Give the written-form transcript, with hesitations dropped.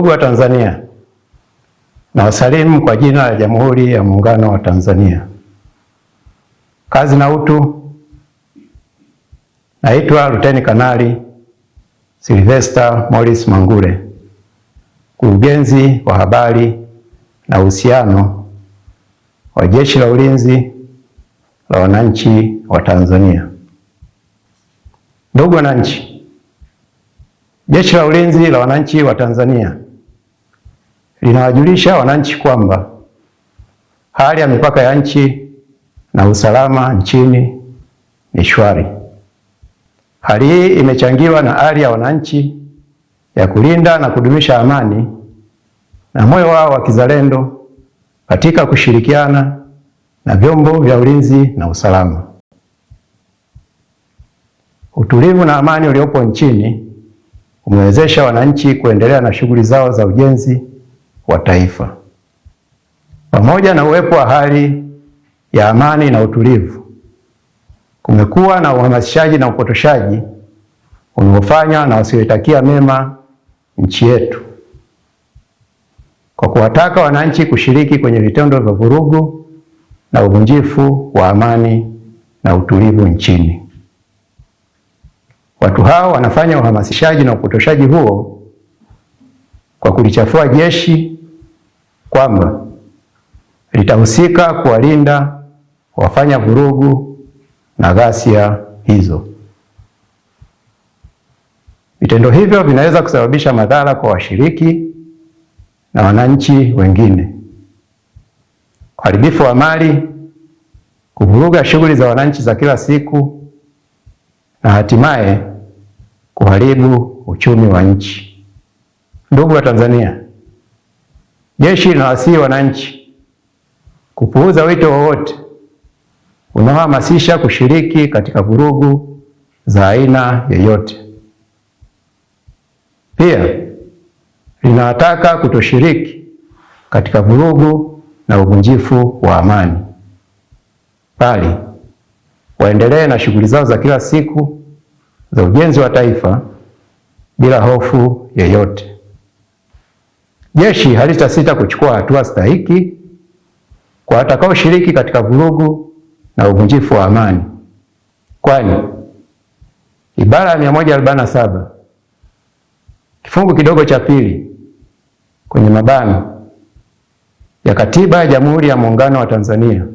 Ndugu wa Tanzania, na wasalimu kwa jina la Jamhuri ya Muungano wa Tanzania. Kazi na utu. Naitwa Luteni Kanali Sylvester Morris Mangule, Mkurugenzi wa habari na uhusiano wa Jeshi la Ulinzi la Wananchi wa Tanzania. Ndugu wananchi, Jeshi la Ulinzi la Wananchi wa Tanzania linawajulisha wananchi kwamba hali ya mipaka ya nchi na usalama nchini ni shwari. Hali hii imechangiwa na ari ya wananchi ya kulinda na kudumisha amani na moyo wao wa kizalendo katika kushirikiana na vyombo vya ulinzi na usalama. Utulivu na amani uliopo nchini umewezesha wananchi kuendelea na shughuli zao za ujenzi wa taifa. Pamoja na uwepo wa hali ya amani na utulivu, kumekuwa na uhamasishaji na upotoshaji unaofanywa na wasioitakia mema nchi yetu, kwa kuwataka wananchi kushiriki kwenye vitendo vya vurugu na uvunjifu wa amani na utulivu nchini. Watu hao wanafanya uhamasishaji na upotoshaji huo kwa kulichafua jeshi kwamba litahusika kuwalinda wafanya vurugu na ghasia hizo. Vitendo hivyo vinaweza kusababisha madhara kwa washiriki na wananchi wengine: uharibifu wa mali, kuvuruga shughuli za wananchi za kila siku, na hatimaye kuharibu uchumi wa nchi. Ndugu wa Tanzania, jeshi linawasihi wananchi kupuuza wito wowote unaohamasisha kushiriki katika vurugu za aina yoyote. Pia linawataka kutoshiriki katika vurugu na uvunjifu wa amani, bali waendelee na shughuli zao za kila siku za ujenzi wa taifa bila hofu yoyote. Jeshi halitasita kuchukua hatua stahiki kwa watakaoshiriki katika vurugu na uvunjifu wa amani, kwani ibara ya 147 kifungu kidogo cha pili kwenye mabano ya Katiba ya Jamhuri ya Muungano wa Tanzania